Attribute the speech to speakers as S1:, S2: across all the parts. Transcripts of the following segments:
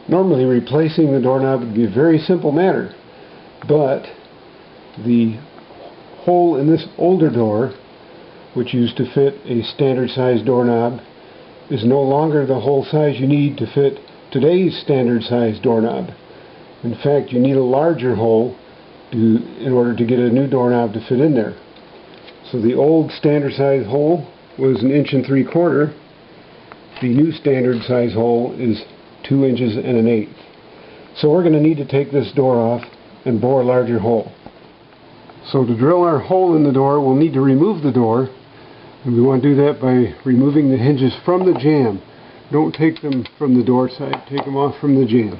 S1: Normally replacing the doorknob would be a very simple matter, but the hole in this older door, which used to fit a standard size doorknob, is no longer the hole size you need to fit today's standard size doorknob. In fact, you need a larger hole in order to get a new doorknob to fit in there. So the old standard size hole was 1 3/4 inches. The new standard size hole is 2 1/8 inches. So we're going to need to take this door off and bore a larger hole. So to drill our hole in the door, we'll need to remove the door, and we want to do that by removing the hinges from the jamb. Don't take them from the door side, take them off from the jamb.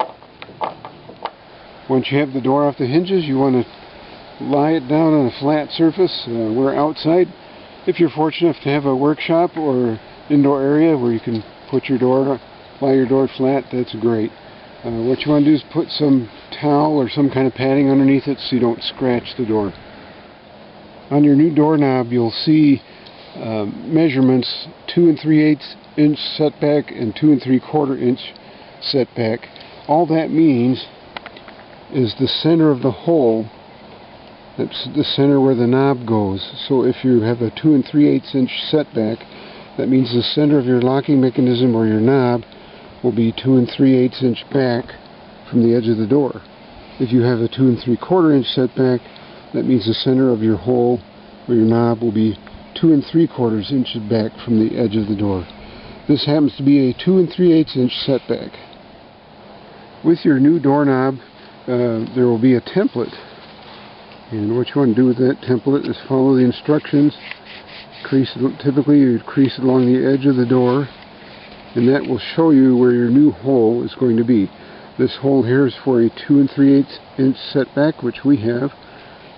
S1: Once you have the door off the hinges, you want to lie it down on a flat surface. We're outside. If you're fortunate enough to have a workshop or indoor area where you can put your door, lie your door flat, that's great. What you want to do is put some towel or some kind of padding underneath it so you don't scratch the door. On your new doorknob, you'll see measurements 2 3/8 inch setback and 2 3/4 inch setback. All that means is the center of the hole. That's the center where the knob goes. So if you have a 2 3/8 inch setback, that means the center of your locking mechanism or your knob will be 2 3/8 inch back from the edge of the door. If you have a 2 3/4 inch setback, that means the center of your hole or your knob will be 2 3/4 inches back from the edge of the door. This happens to be a 2 3/8 inch setback. With your new doorknob, there will be a template, and what you want to do with that template is follow the instructions. Typically you'd crease it along the edge of the door, and that will show you where your new hole is going to be. This hole here is for a 2 3/8 inch setback, which we have.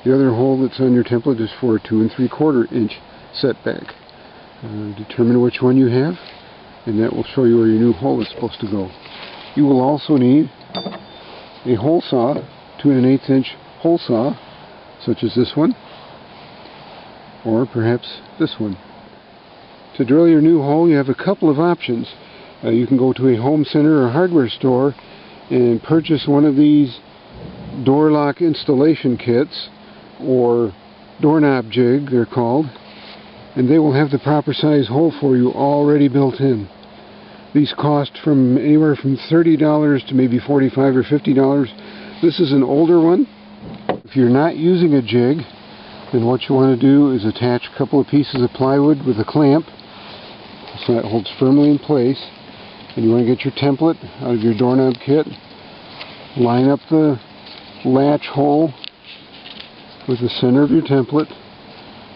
S1: The other hole that's on your template is for a 2 3/4 inch setback. Determine which one you have, and that will show you where your new hole is supposed to go. You will also need a hole saw, 2 1/8 inch hole saw, such as this one, or perhaps this one. To drill your new hole, you have a couple of options. You can go to a home center or hardware store and purchase one of these door lock installation kits, or doorknob jig they're called, and they will have the proper size hole for you already built in. These cost from anywhere from $30 to maybe $45 or $50. This is an older one. If you're not using a jig, then what you want to do is attach a couple of pieces of plywood with a clamp so that holds firmly in place. And you want to get your template out of your doorknob kit, line up the latch hole with the center of your template,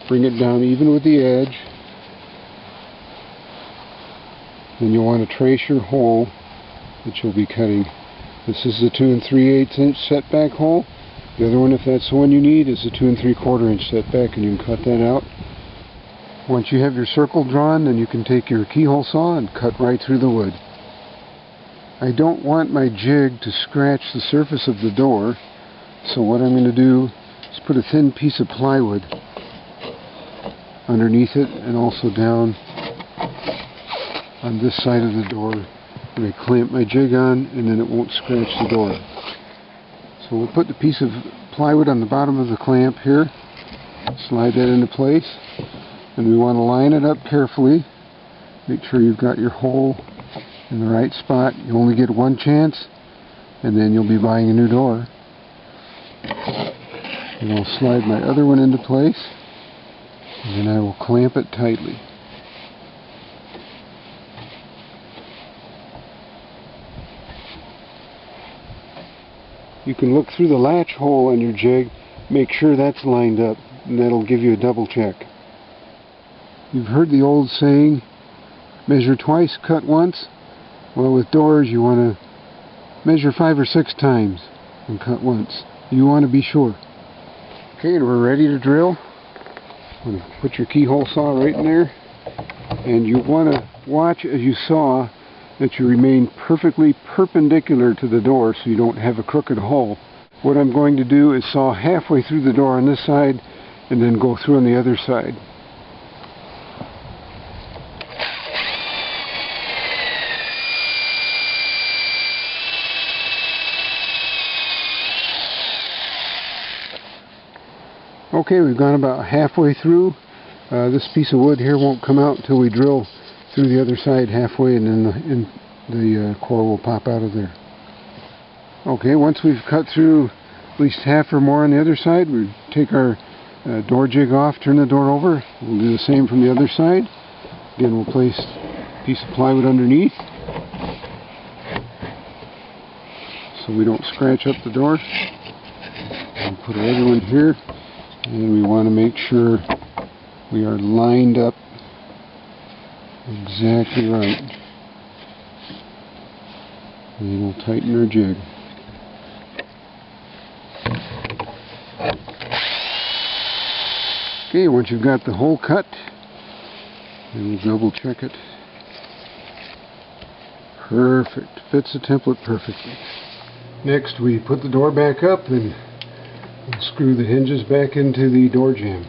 S1: bring it down even with the edge, then you'll want to trace your hole that you'll be cutting. This is the 2 3/8 inch setback hole. The other one, if that's the one you need, is the 2 3/4 inch setback, and you can cut that out. Once you have your circle drawn, then you can take your keyhole saw and cut right through the wood. I don't want my jig to scratch the surface of the door, so what I'm going to do is put a thin piece of plywood underneath it and also down on this side of the door. I'm going to clamp my jig on, and then it won't scratch the door. So we'll put the piece of plywood on the bottom of the clamp here, slide that into place, and we want to line it up carefully. Make sure you've got your hole in the right spot. You only get one chance, and then you'll be buying a new door. And I'll slide my other one into place, and then I will clamp it tightly. You can look through the latch hole on your jig, make sure that's lined up, and that'll give you a double check. You've heard the old saying, measure twice, cut once. Well, with doors you want to measure 5 or 6 times and cut once. You want to be sure. Okay, and we're ready to drill. I'm going to put your keyhole saw right in there, and you want to watch as you saw that you remain perfectly perpendicular to the door so you don't have a crooked hole. What I'm going to do is saw halfway through the door on this side and then go through on the other side. Okay, we've gone about halfway through. This piece of wood here won't come out until we drill through the other side halfway, and then the core will pop out of there. Okay, once we've cut through at least half or more on the other side, we take our door jig off, turn the door over. We'll do the same from the other side. Again, we'll place a piece of plywood underneath so we don't scratch up the door. We'll put our other one here, and we want to make sure we are lined up exactly right. And we'll tighten our jig. Okay, once you've got the hole cut, and we'll double check it. Perfect. Fits the template perfectly. Next, we put the door back up and we'll screw the hinges back into the door jamb.